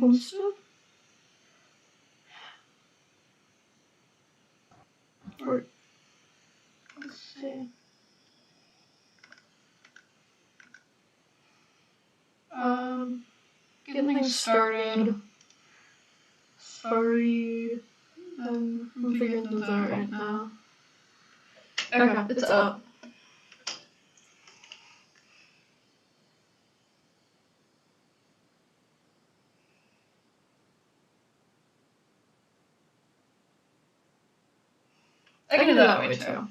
Homestead? Or, let's see. Getting things started. Sorry. I'm figuring things out right now. Okay, it's up. I can do that way too.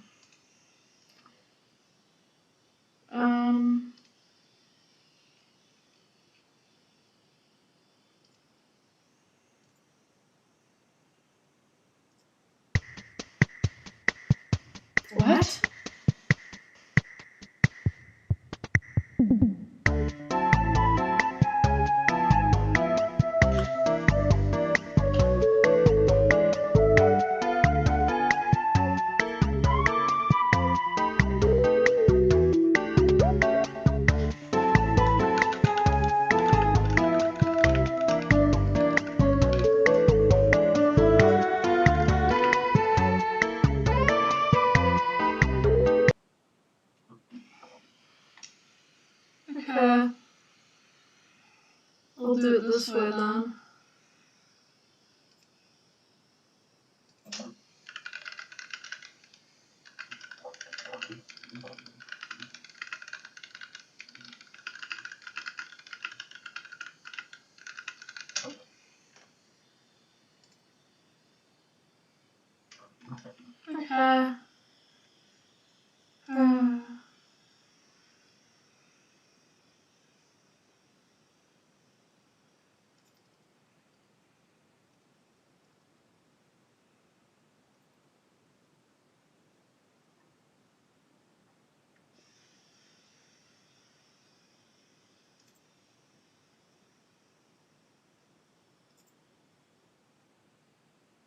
What? Okay. We'll do it this way then. Okay.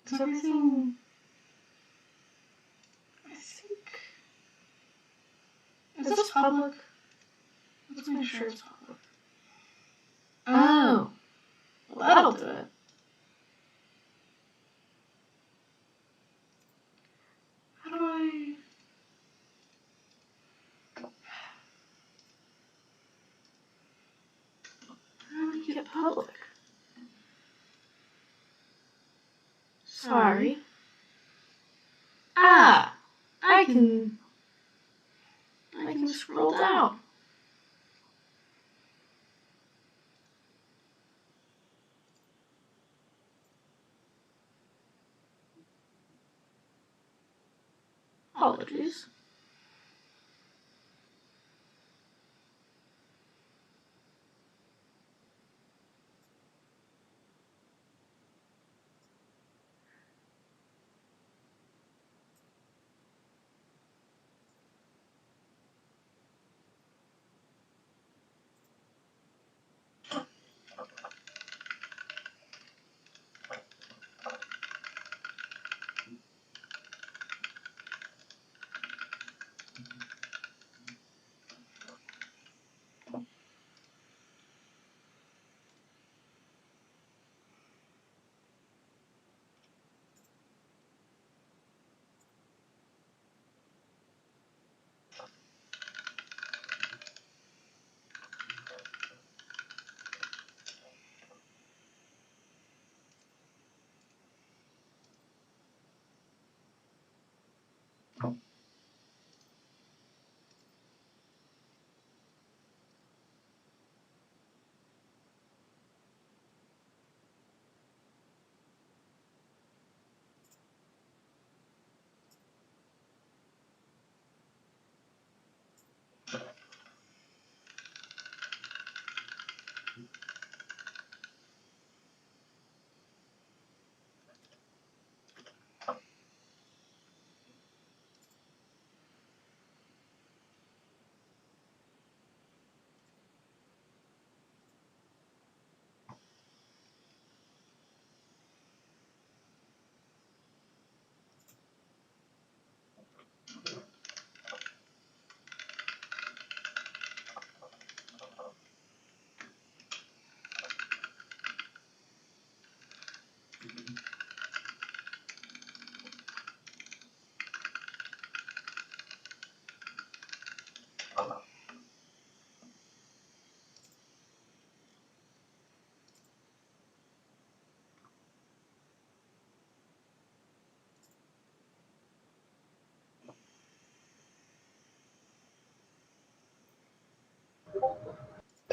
Is everything... I think... Is this public? Let's make sure it's public. Oh. Well, that'll do it. How do I... How do I make it public? Sorry. Ah! I can scroll down. Apologies.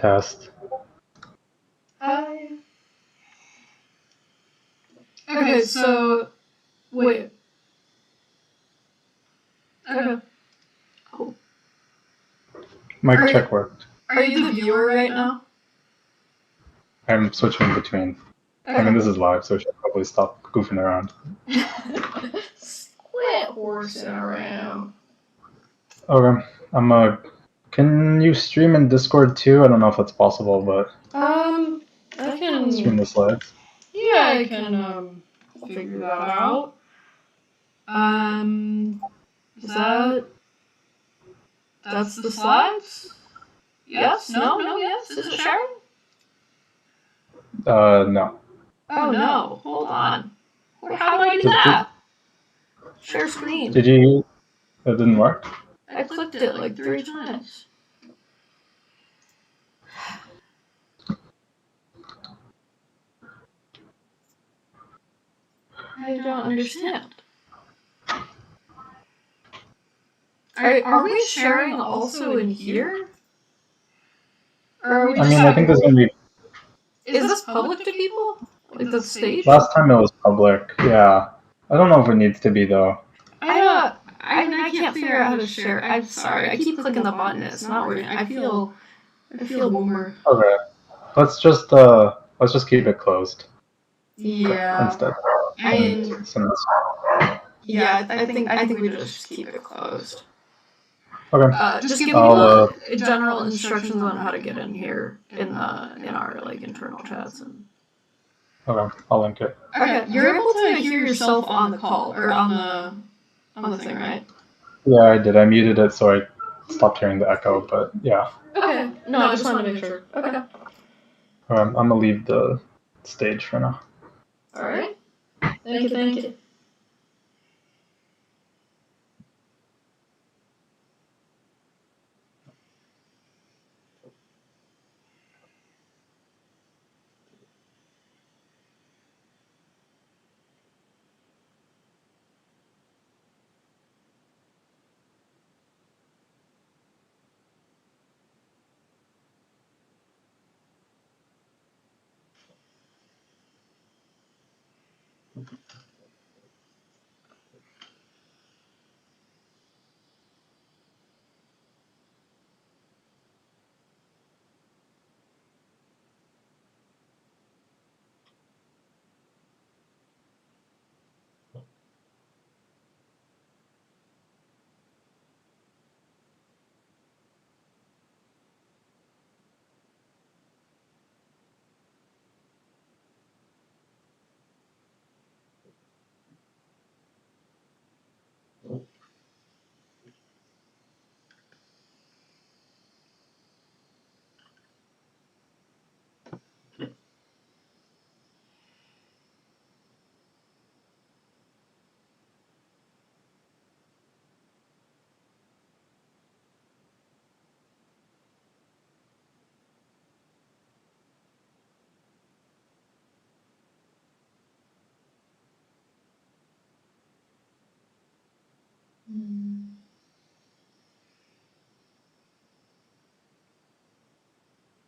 Test. Hi. Okay, so wait. Okay. Cool. Mic check worked. Are you the viewer right now? I'm switching between. I mean, this is live, so I should probably stop goofing around. Quit horsing around. Okay, can you stream in Discord too? I don't know if that's possible, but I can stream the slides. Yeah, I can figure that out. Is that's the slides? Yes? No, yes? Is it sharing? No. Oh no, hold on. How do I do that? Share screen. Did you? That didn't work? I clicked it like 3 times. I don't understand. Are we sharing also in here? Or are we I mean, I think there's gonna be. Is this public to people? Like the stage? Last time it was public. Yeah. I don't know if it needs to be though. I can't figure out how to share. I'm sorry. I keep clicking the button. It's not working. I feel boomer. Okay. Let's just keep it closed. Yeah. Instead. I mean, yeah. I think we just keep it closed. Okay. Just give people general instructions on how to get in here in our like internal chats and. Okay, I'll link it. Okay, you're able to hear yourself on the call or on the thing, right? Yeah, I did. I muted it so I stopped hearing the echo, but yeah. Okay. No, I just wanted to make sure. Okay. I'm gonna leave the stage for now. All right. Thank you.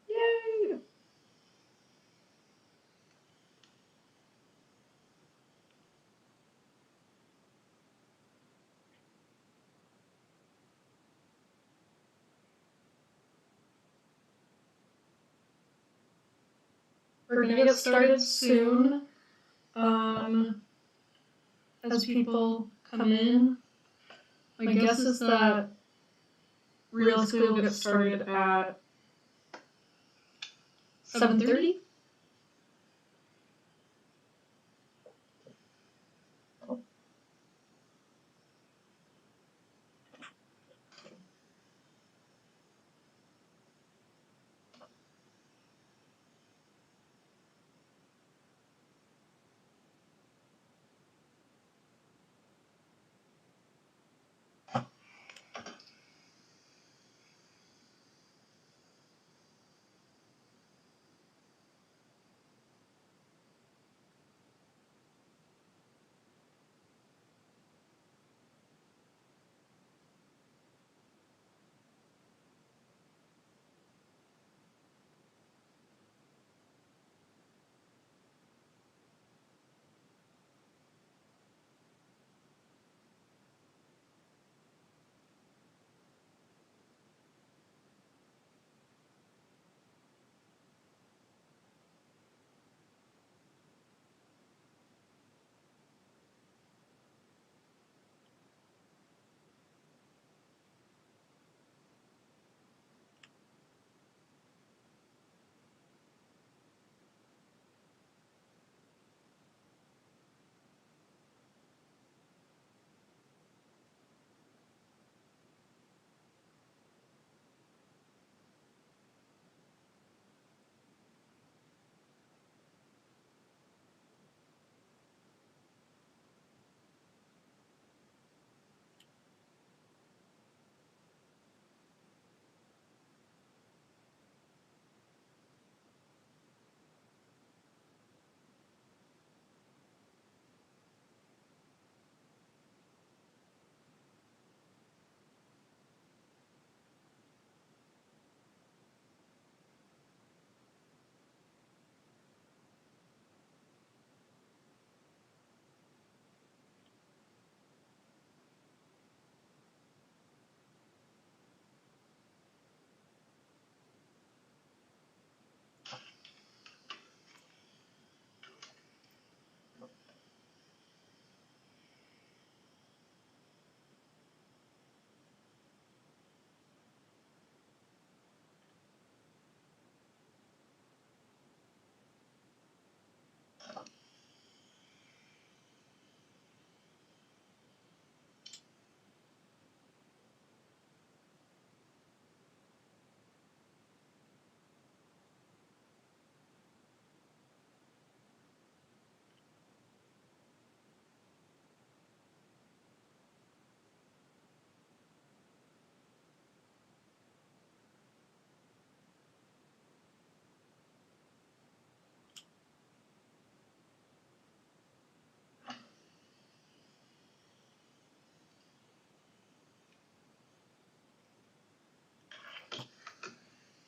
Yay! We're gonna get started soon. As people come in, my guess is that realistically we'll get started at 7:30.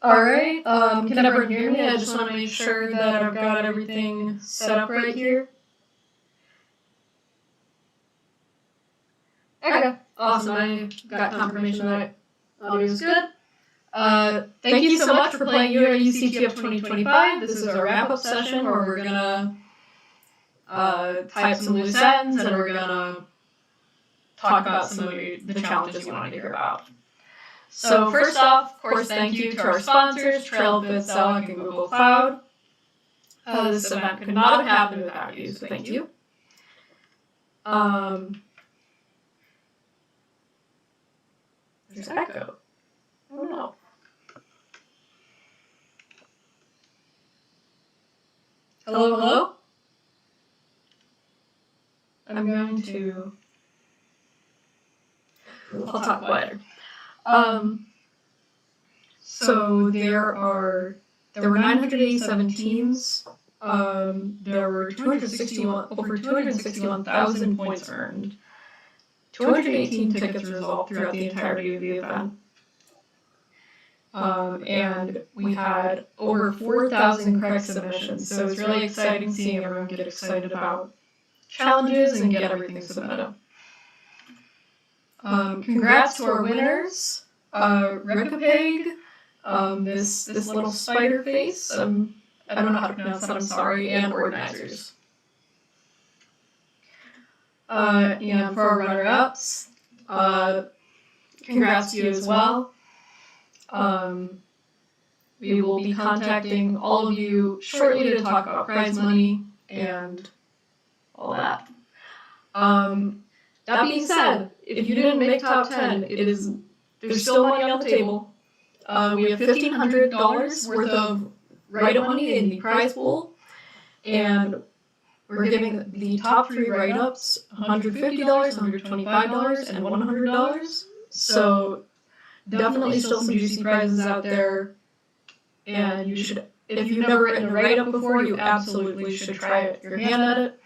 Alright, can everyone hear me? I just want to make sure that I've got everything set up right here. Okay, awesome. I got confirmation that audio is good. Thank you so much for playing UIUCTF 2025. This is our wrap-up session where we're gonna type some loose ends and we're gonna talk about some of the challenges you wanted to hear about. So first off, of course, thank you to our sponsors, Trailbit, Zellic, and Google Cloud. This event could not have happened without you, so thank you. There's echo. I don't know. Hello, hello? I'm going to... I'll talk quieter. So there were 987 teams. There were over 261,000 points earned. 218 tickets resolved throughout the entirety of the event. And we had over 4,000 correct submissions, so it's really exciting seeing everyone get excited about challenges and get everything submitted. Congrats to our winners, Rekapeg, this little spider face, I don't know how to pronounce that, I'm sorry, and organizers. And for our runner-ups, congrats to you as well. We will be contacting all of you shortly to talk about prize money and all that. That being said, if you didn't make top 10, there's still money on the table. We have $1,500 worth of write-up money in the prize pool, and we're giving the top 3 write-ups $150, $125, and $100. So definitely still some juicy prizes out there, and you should, if you've never written a write-up before, you absolutely should try your hand at it.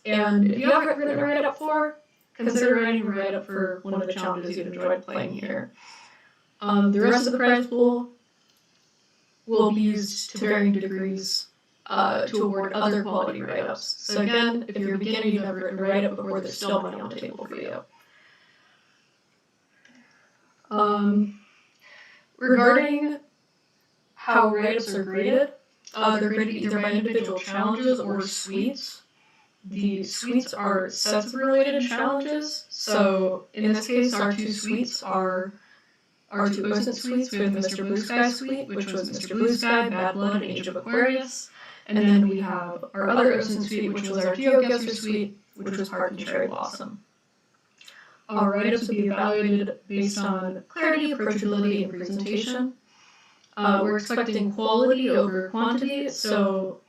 And if you haven't written a write-up before, consider writing a write-up for one of the challenges you've enjoyed playing here. The rest of the prize pool will be used to varying degrees to award other quality write-ups. So again, if you're a beginner, you've never written a write-up before, there's still money on the table for you. Regarding how write-ups are graded, they're graded either by individual challenges or suites. The suites are sets of related challenges, so in this case our 2 suites are our 2 OSINT suites. We have the Mr. Blue Sky suite, which was Mr. Blue Sky, Bad Blood, and Age of Aquarius, and then we have our other OSINT suite, which was our GeoGuessr suite, which was Heart and Cherry Blossom. Our write-ups will be evaluated based on clarity, approachability, and presentation. We're expecting quality over quantity, so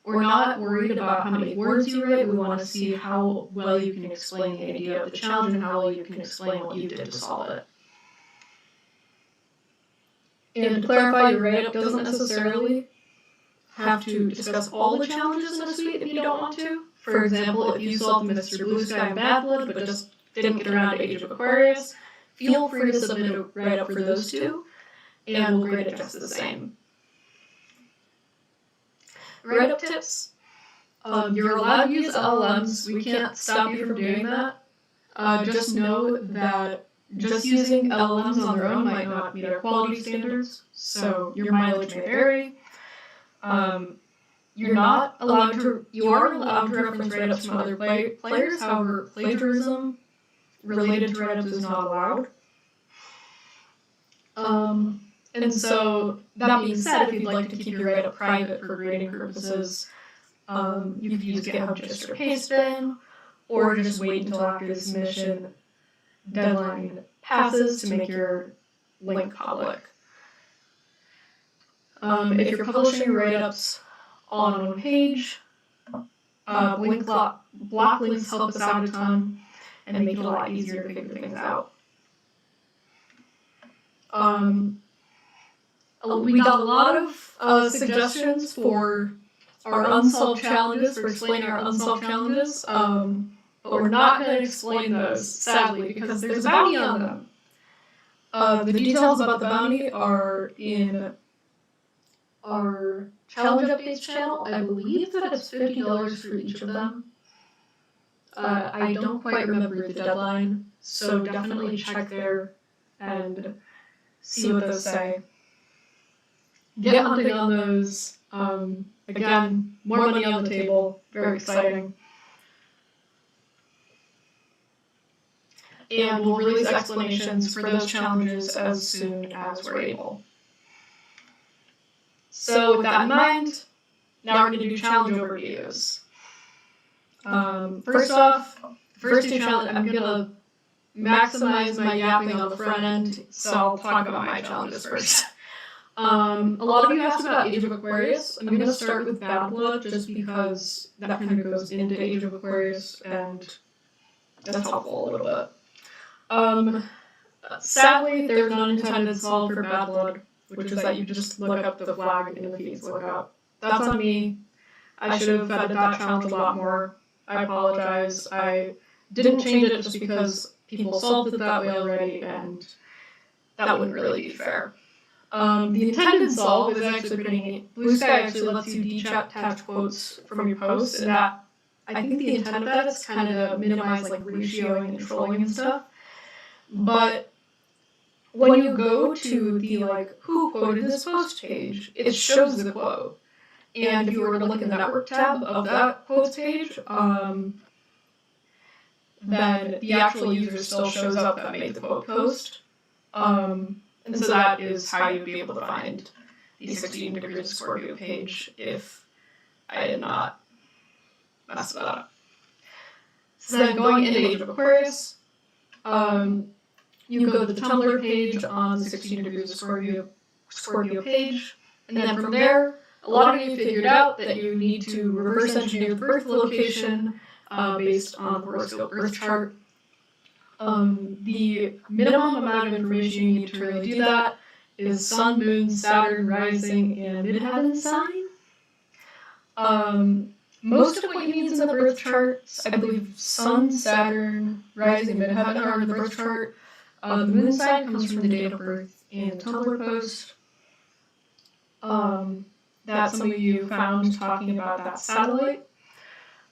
we're not worried about how many words you write. We want to see how well you can explain the idea of the challenge and how well you can explain what you did to solve it. And to clarify, your write-up doesn't necessarily have to discuss all the challenges in a suite if you don't want to. For example, if you solved Mr. Blue Sky and Bad Blood but just didn't get around to Age of Aquarius, feel free to submit a write-up for those 2, and we'll grade it just the same. Write-up tips. You're allowed to use LLMs. We can't stop you from doing that. Just know that just using LLMs on their own might not meet our quality standards, so your mileage may vary. You are allowed to reference write-ups from other players, however, plagiarism related to write-ups is not allowed. And so, that being said, if you'd like to keep your write-up private for grading purposes, you could use GitHub Gist or Pastebin, or just wait until after the submission deadline passes to make your link public. If you're publishing your write-ups on one page, block links help us out a ton and make it a lot easier to figure things out. We got a lot of suggestions for our unsolved challenges, for explaining our unsolved challenges, but we're not going to explain those, sadly, because there's a bounty on them. The details about the bounty are in our challenge updates channel. I believe that it's $50 for each of them. I don't quite remember the deadline, so definitely check there and see what those say. Get hunting on those. Again, more money on the table. Very exciting. And we'll release explanations for those challenges as soon as we're able. So with that in mind, now we're going to do challenge overviews. First off, first two challenges, I'm going to maximize my yapping on the front end, so I'll talk about my challenges first. A lot of you asked about Age of Aquarius. I'm going to start with Bad Blood just because that kind of goes into Age of Aquarius and that's helpful a little bit. Sadly, there's an unintended solve for Bad Blood, which is that you just look up the flag in the feeds lookup. That's on me. I should have vetted that challenge a lot more. I apologize. I didn't change it just because people solved it that way already, and that wouldn't really be fair. The intended solve is actually pretty neat. Blue Sky actually lets you detach quotes from your posts, and that, I think the intent of that is kind of to minimize like ratioing and trolling and stuff. But when you go to the like who quoted this post page, it shows the quote. And if you were to look in the network tab of that quotes page, then the actual user still shows up that made the quote post. And so that is how you'd be able to find the 16 Degrees of Scorpio page if I did not mess that up. So then going into Age of Aquarius, you go to the Tumblr page on the 16 Degrees of Scorpio page, and then from there, a lot of you figured out that you need to reverse engineer the birth location based on the horoscope birth chart. The minimum amount of information you need to really do that is Sun, Moon, Saturn, Rising, and Midheaven sign. Most of what you need is in the birth charts. I believe Sun, Saturn, Rising, Midheaven are in the birth chart. The Moon sign comes from the date of birth in the Tumblr post. That some of you found talking about that satellite.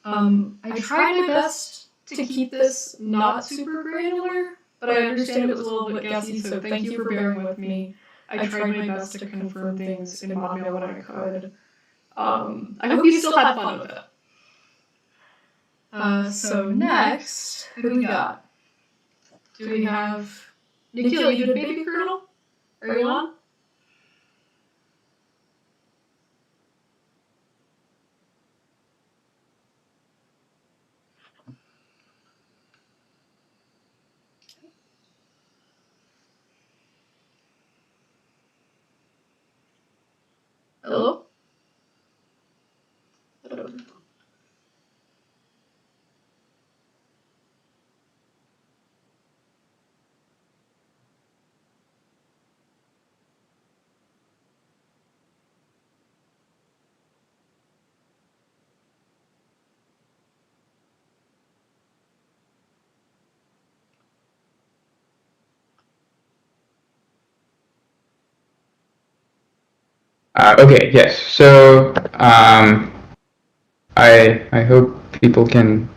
I tried my best to keep this not super granular, but I understand it was a little bit guessy, so thank you for bearing with me. I tried my best to confirm things in Modmail when I could. I hope you still had fun with it. So next, who do we got? Do we have... Nikhil, you did Baby Colonel? Are you on? Hello? Okay, yes. So I hope people can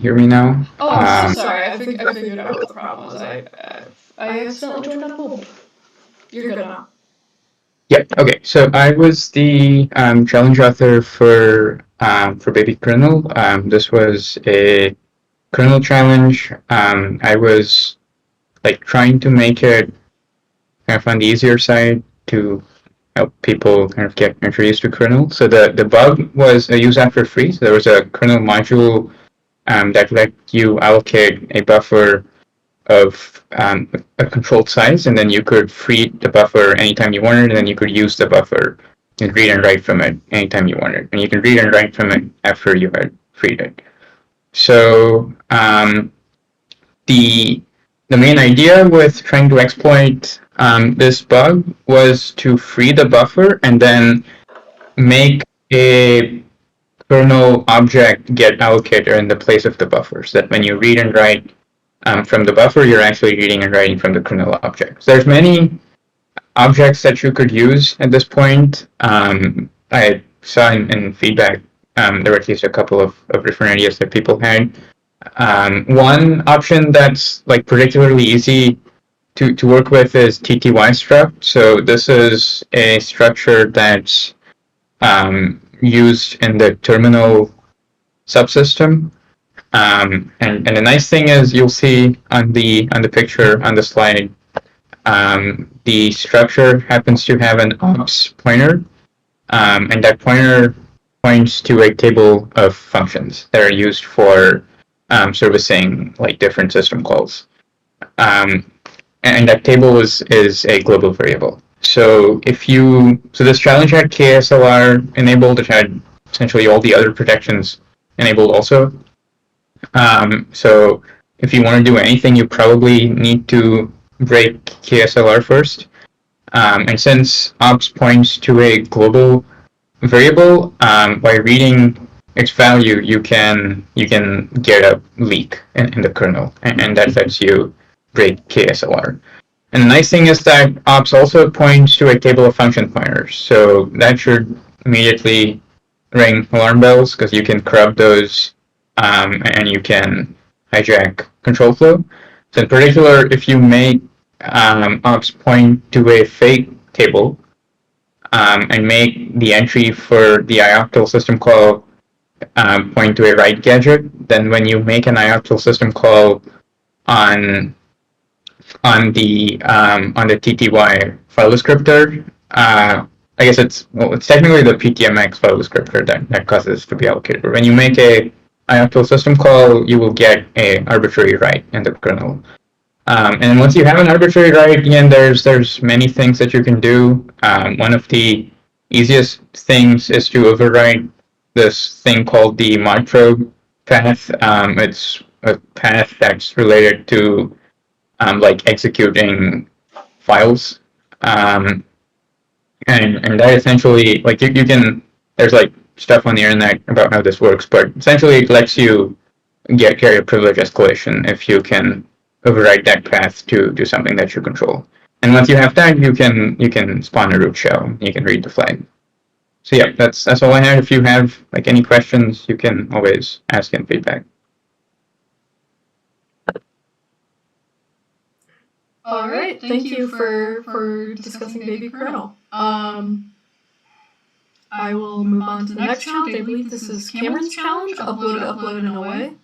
hear me now. Oh, I'm so sorry. I figured out what the problem was. I accidentally joined on hold. You're good now. Yep. Okay. So I was the challenge author for Baby Kernel. This was a kernel challenge. I was like trying to make it kind of on the easier side to help people kind of get introduced to kernel. So the bug was used after free. So there was a kernel module that let you allocate a buffer of a controlled size, and then you could free the buffer anytime you wanted, and then you could use the buffer and read and write from it anytime you wanted. And you can read and write from it after you had freed it. So the main idea with trying to exploit this bug was to free the buffer and then make a kernel object get allocated in the place of the buffer, so that when you read and write from the buffer, you're actually reading and writing from the kernel object. So there's many objects that you could use at this point. I saw in feedback there were at least a couple of different ideas that people had. One option that's like particularly easy to work with is TTY struct. So this is a structure that's used in the terminal subsystem. And the nice thing is you'll see on the picture on the slide, the structure happens to have an ops pointer, and that pointer points to a table of functions that are used for servicing like different system calls. And that table is a global variable. So this challenge had KSLR enabled. It had essentially all the other protections enabled also. So if you want to do anything, you probably need to break KSLR first. And since ops points to a global variable, by reading its value, you can get a leak in the kernel, and that lets you break KSLR. And the nice thing is that ops also points to a table of function pointers, so that should immediately ring alarm bells because you can corrupt those, and you can hijack control flow. So in particular, if you make ops point to a fake table, and make the entry for the ioctl system call point to a write gadget, then when you make an ioctl system call on the TTY file descriptor, I guess it's technically the PTMX file descriptor that causes to be allocated. But when you make a ioctl system call, you will get a arbitrary write in the kernel. And once you have an arbitrary write, again, there's many things that you can do. One of the easiest things is to overwrite this thing called the modprobe path. It's a path that's related to like executing files, and that essentially, like you can, there's like stuff on the internet about how this works, but essentially it lets you carry a privilege escalation if you can override that path to do something that you control. And once you have that, you can spawn a root shell. You can read the flag. So yeah, that's all I had. If you have like any questions, you can always ask in feedback. All right, thank you for discussing baby kernel. I will move on to the next challenge. I believe this is Cameron's challenge. Upload and away.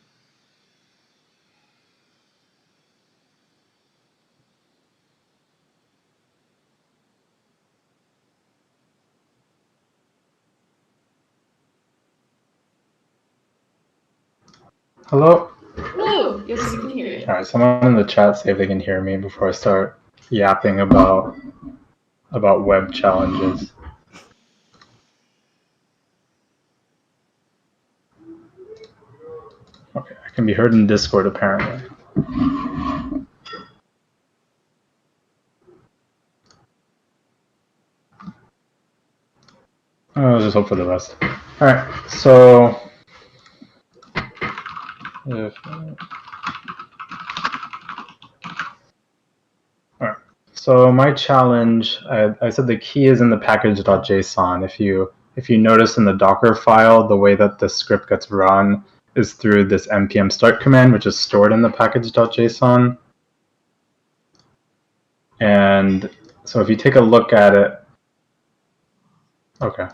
Hello? Hello. Yes, we can hear you. Alright, someone in the chat say if they can hear me before I start yapping about web challenges. Okay, I can be heard in Discord apparently. Let's just hope for the best. Alright, so Alright, so my challenge, I said the key is in the package.json. If you notice in the Docker file, the way that the script gets run is through this npm start command, which is stored in the package.json. And so if you take a look at it, okay,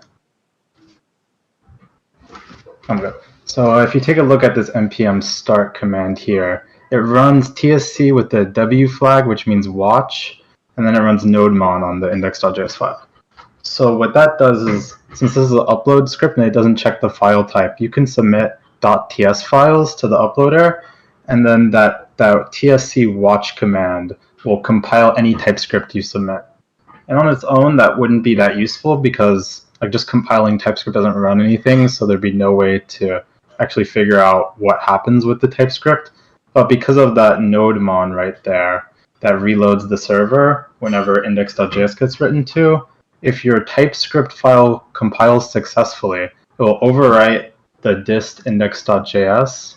I'm good. So if you take a look at this npm start command here, it runs tsc with the w flag, which means watch, and then it runs nodemon on the index.js file. So what that does is, since this is an upload script and it doesn't check the file type, you can submit .ts files to the uploader, and then that tsc watch command will compile any TypeScript you submit. And on its own, that wouldn't be that useful because like just compiling TypeScript doesn't run anything, so there'd be no way to actually figure out what happens with the TypeScript. But because of that nodemon right there that reloads the server whenever index.js gets written to, if your TypeScript file compiles successfully, it will overwrite the dist index.js,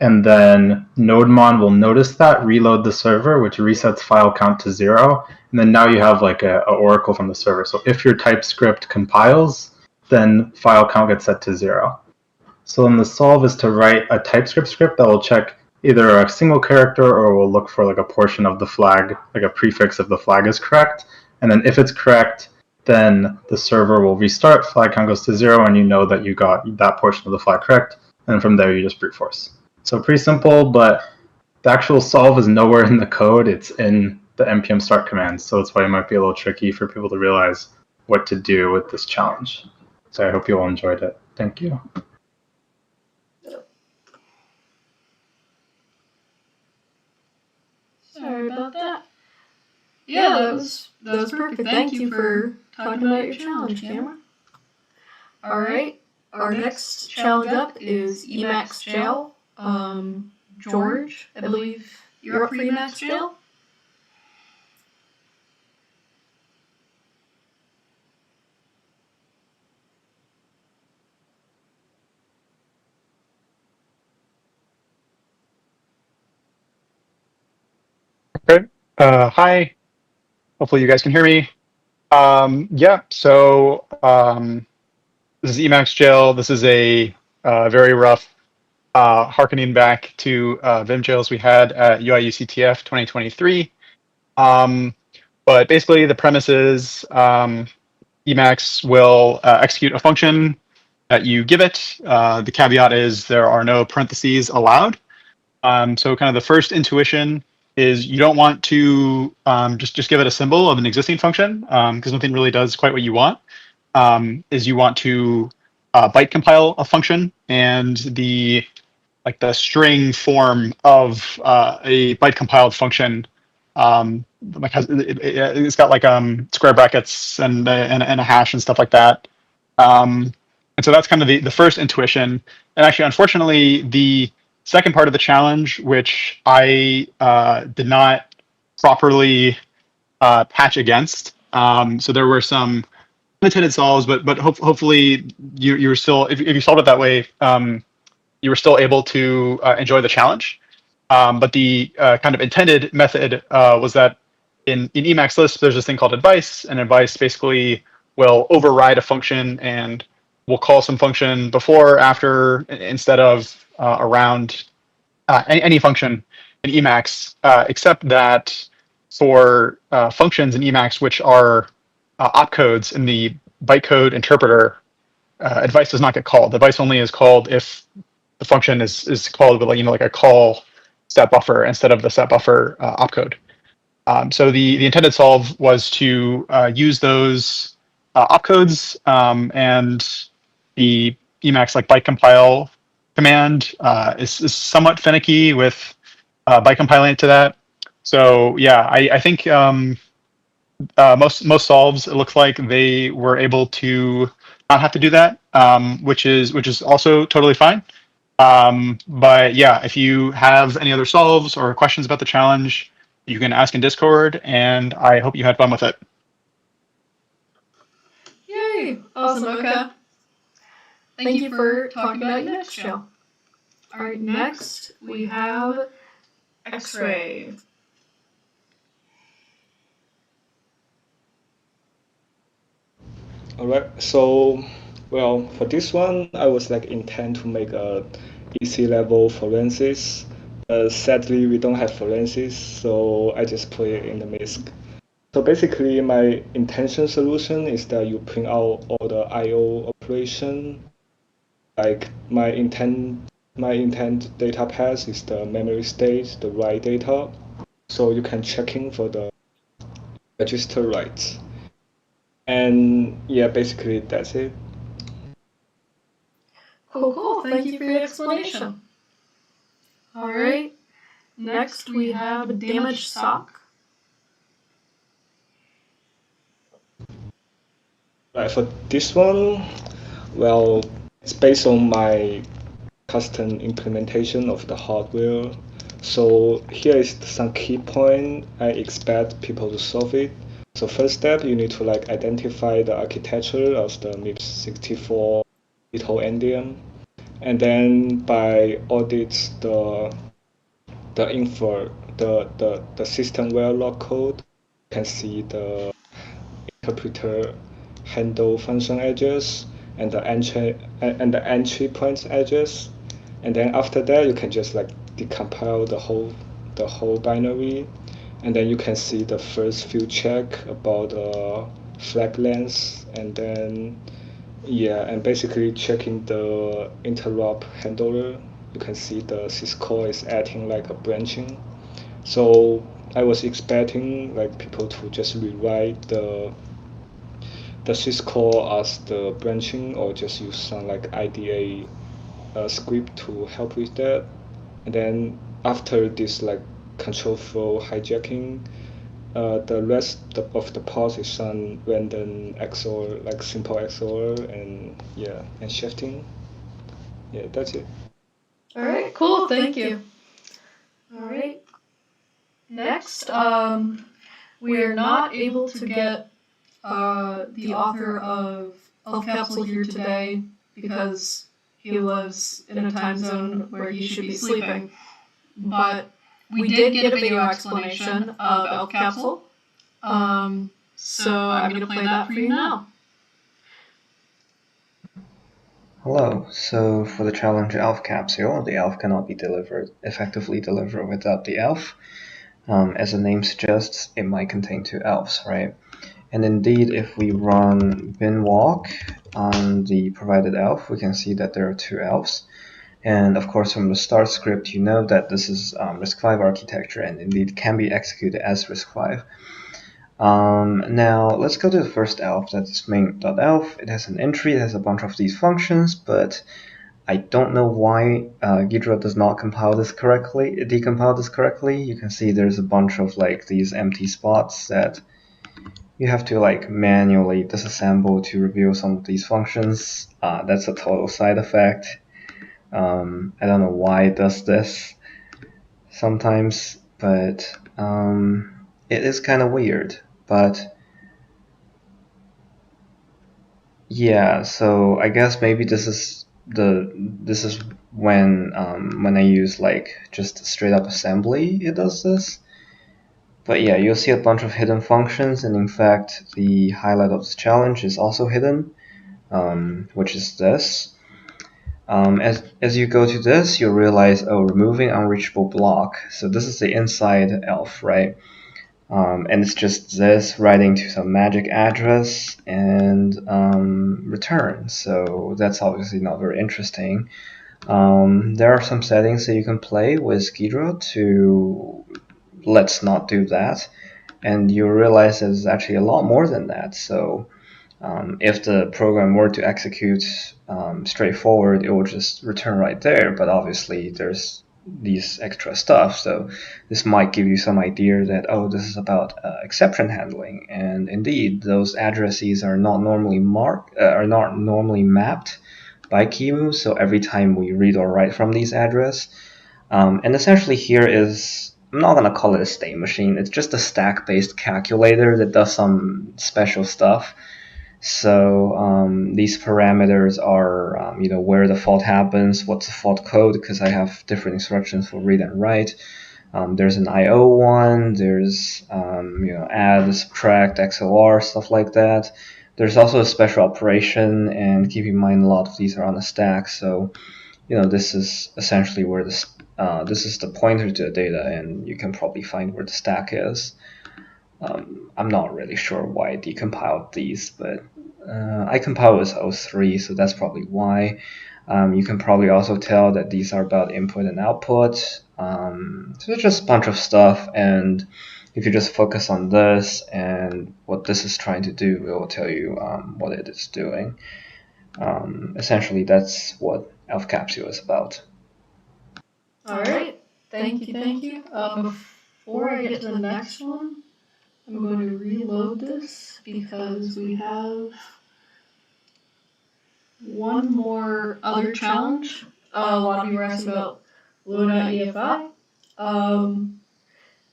and then nodemon will notice that, reload the server, which resets file count to 0, and then now you have like a oracle from the server. So if your TypeScript compiles, then file count gets set to 0. So then the solve is to write a TypeScript script that will check either a single character or will look for like a portion of the flag, like a prefix if the flag is correct. And then if it's correct, then the server will restart, flag count goes to 0, and you know that you got that portion of the flag correct. And from there, you just brute force. So pretty simple, but the actual solve is nowhere in the code. It's in the npm start command. So that's why it might be a little tricky for people to realize what to do with this challenge. So I hope you all enjoyed it. Thank you. Sorry about that. Yeah, that was perfect. Thank you for talking about your challenge, Cameron. Alright, our next challenge up is Emacs Jail. George, I believe you're up for Emacs Jail? Okay. Hi. Hopefully you guys can hear me. Yeah, so this is Emacs Jail. This is a very rough harkening back to Vim jails we had at UIUCTF 2023. But basically the premise is Emacs will execute a function that you give it. The caveat is there are no parentheses allowed. So kind of the first intuition is you don't want to just give it a symbol of an existing function because nothing really does quite what you want. Is you want to byte compile a function, and the string form of a byte compiled function it's got like square brackets and a hash and stuff like that. And so that's kind of the first intuition. And actually, unfortunately, the second part of the challenge, which I did not properly patch against. So there were some unintended solves, but hopefully you were still, if you solved it that way, you were still able to enjoy the challenge. But the kind of intended method was that in Emacs Lisp, there's this thing called advice, and advice basically will override a function and will call some function before, after, instead of, around any function in Emacs, except that for functions in Emacs which are opcodes in the bytecode interpreter, advice does not get called. Advice only is called if the function is called with like a call set buffer instead of the set buffer opcode. So the intended solve was to use those opcodes, and the Emacs byte compile command is somewhat finicky with byte compiling it to that. So yeah, I think most solves, it looks like they were able to not have to do that, which is also totally fine. But yeah, if you have any other solves or questions about the challenge, you can ask in Discord, and I hope you had fun with it. Yay! Awesome, okay. Thank you for talking about your next show. Alright, next we have X-Ray. Alright, so well, for this one, I was intent to make a easy level forensics. Sadly, we don't have forensics, so I just put it in the MISC. So basically, my intention solution is that you print out all the I/O operation. Like my intent data path is the memory state, the write data. So you can checking for the register writes. And yeah, basically that's it. Cool. Thank you for your explanation. Alright, next we have a damaged sock. Right, for this one, well, it's based on my custom implementation of the hardware. So here is some key point I expect people to solve it. So first step, you need to identify the architecture of the MIPS 64 little endian. and then by audit the info, the system verilog code, you can see the interpreter handle function edges and the entry point edges, and then after that you can just like decompile the whole binary, and then you can see the first few check about flag length, and then yeah, and basically checking the interrupt handler, you can see the syscall is acting like a branching. So I was expecting like people to just rewrite the syscall as the branching, or just use some like IDA script to help with that. And then after this like control flow hijacking, the rest of the pod is on random XOR, like simple XOR, and yeah, and shifting. Yeah, that's it. All right, cool. Thank you. All right. Next, we are not able to get the author of Elf Capsule here today because he lives in a time zone where he should be sleeping. But we did get a video explanation of Elf Capsule. So I'm going to play that for you now. Hello, so for the challenge elf capsule, the elf cannot be effectively delivered without the elf. As the name suggests, it might contain two elves, right? And indeed, if we run bin walk on the provided elf, we can see that there are two elves. And of course, from the start script, you know that this is RISC-V architecture and indeed can be executed as RISC-V. Now let's go to the first elf, that is main.elf. It has an entry, it has a bunch of these functions, but I don't know why Ghidra does not decompile this correctly. You can see there's a bunch of like these empty spots that you have to like manually disassemble to reveal some of these functions. That's a total side effect. I don't know why it does this sometimes, but it is kind of weird. But yeah, so I guess maybe this is when I use like just straight up assembly, it does this. But yeah, you'll see a bunch of hidden functions, and in fact, the highlight of the challenge is also hidden, which is this. As you go to this, you'll realize, oh, removing unreachable block. So this is the inside elf, right? And it's just this writing to some magic address and return. So that's obviously not very interesting. There are some settings that you can play with Ghidra to let's not do that. And you realize there's actually a lot more than that. So if the program were to execute straightforward, it will just return right there. But obviously there's these extra stuff, so this might give you some idea that, oh, this is about exception handling, and indeed those addresses are not normally mapped by QEMU, so every time we read or write from these address, and essentially here is, I'm not going to call it a state machine, it's just a stack-based calculator that does some special stuff. So these parameters are, where the fault happens, what's the fault code, because I have different instructions for read and write. There's an IO one, there's, add, subtract, XOR, stuff like that. There's also a special operation, and keep in mind a lot of these are on a stack. So, this is essentially where this is the pointer to the data, and you can probably find where the stack is. I'm not really sure why I decompiled these, but I compiled with O3, so that's probably why. You can probably also tell that these are about input and output. So it's just a bunch of stuff, and if you just focus on this and what this is trying to do, it will tell you what it is doing. Essentially, that's what Elf Capsule is about. All right. Thank you. Before I get to the next one, I'm going to reload this because we have one more other challenge. A lot of you were asking about Lua.EFI.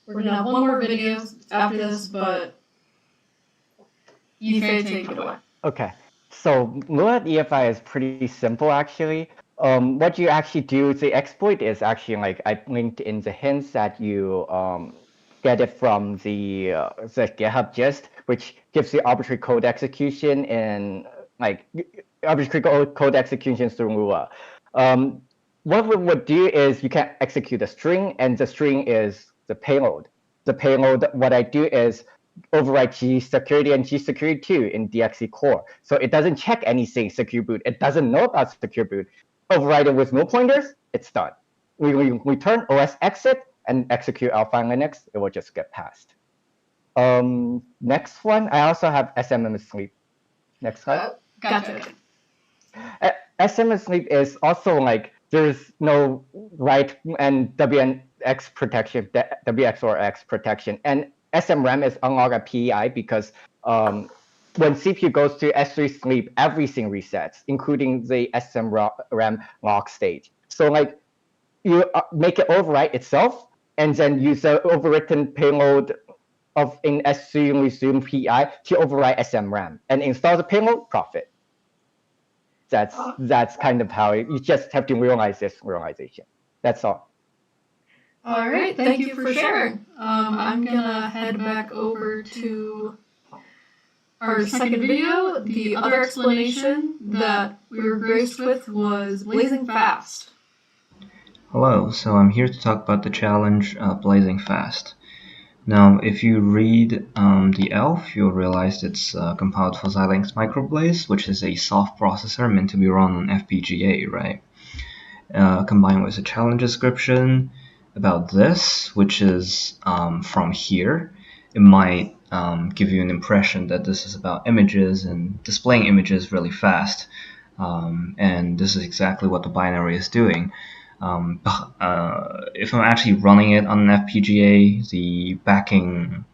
We're going to have one more video after this, but Yifei, take it away. Okay, so Lua.EFI is pretty simple actually. what you actually do, the exploit is actually like I linked in the hints that you get it from the GitHub gist, which gives the arbitrary code execution in like arbitrary code execution through Lua. What we would do is you can execute a string, and the string is the payload. The payload, what I do is override G security and G security 2 in DXE core. So it doesn't check anything secure boot. It doesn't know about secure boot. Override it with null pointers, it's done. We turn OS exit and execute Alpha Linux, it will just get passed. Next one, I also have SMM sleep. Next slide. Gotcha. SMM sleep is also like there's no write and WX protection, WX or X protection, and SMRAM is unlocked at PEI because when CPU goes to S3 sleep, everything resets, including the SMRAM lock state. So like you make it overwrite itself, and then use the overwritten payload of in S3 resume PEI to overwrite SMRAM and install the payload, profit. That's kind of how you just have to realize this realization. That's all. All right, thank you for sharing. I'm gonna head back over to our second video. The other explanation that we were graced with was blazing fast. Hello, so I'm here to talk about the challenge Blazing Fast. Now, if you read the ELF, you'll realize it's compiled for Xilinx Microblaze, which is a soft processor meant to be run on FPGA, right? Combined with a challenge description about this, which is from here, it might give you an impression that this is about images and displaying images really fast. And this is exactly what the binary is doing. If I'm actually running it on an FPGA, the backing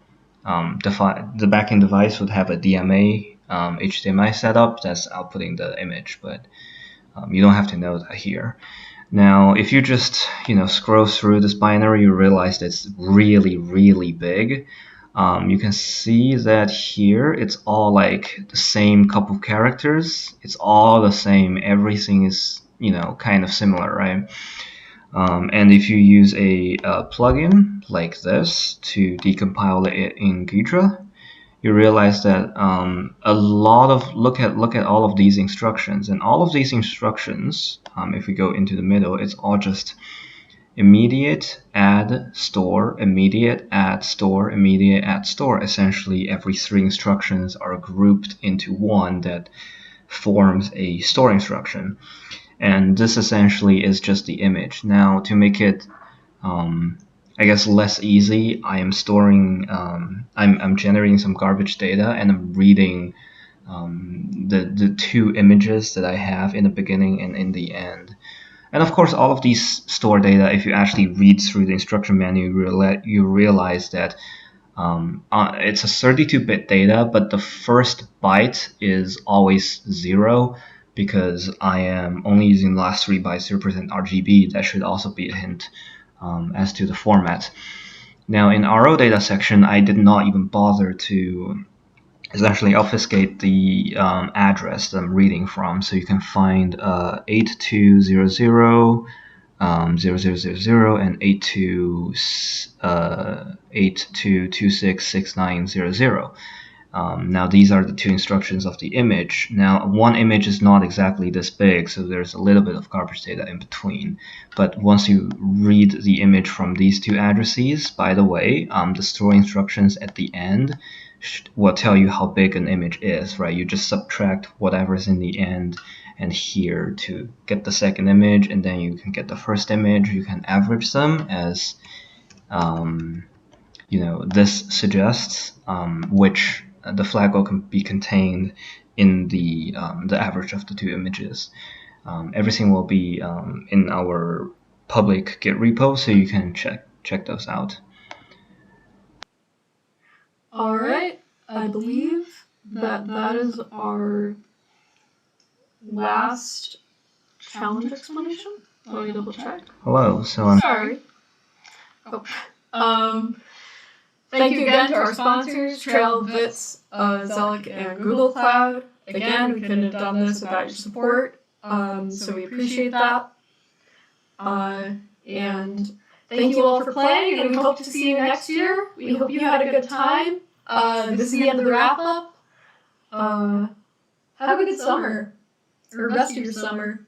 device would have a DMA HDMI setup that's outputting the image, but you don't have to know that here. Now, if you just scroll through this binary, you realize that it's really, really big. You can see that here it's all like the same couple of characters. It's all the same. Everything is kind of similar, right? And if you use a plugin like this to decompile it in Ghidra, you realize that look at all of these instructions, and all of these instructions, if we go into the middle, it's all just immediate add store, immediate add store, immediate add store. Essentially, every 3 instructions are grouped into one that forms a store instruction. And this essentially is just the image. Now, to make it, I guess, less easy, I am storing, I'm generating some garbage data, and I'm reading the 2 images that I have in the beginning and in the end. And of course, all of these store data, if you actually read through the instruction manual, you realize that it's a 32-bit data, but the first byte is always 0, because I am only using the last 3 bytes to represent RGB. That should also be a hint as to the format. Now, in RO data section, I did not even bother to essentially obfuscate the address that I'm reading from. So you can find 8200, 0000, and 82266900. Now these are the 2 instructions of the image. Now one image is not exactly this big, so there's a little bit of garbage data in between. But once you read the image from these 2 addresses, by the way, the store instructions at the end will tell you how big an image is, right? You just subtract whatever's in the end and here to get the second image, and then you can get the first image. You can average them as this suggests, which the flag will be contained in the average of the 2 images. Everything will be in our public Git repo, so you can check those out. All right, I believe that is our last challenge explanation. Let me double check. Hello, so I'm Sorry. Thank you again to our sponsors, Trail, Vits, Zelic, and Google Cloud. Again, we couldn't have done this without your support. So we appreciate that. And thank you all for playing, and we hope to see you next year. We hope you had a good time. This is the end of the wrap up. Have a good summer, or rest of your summer.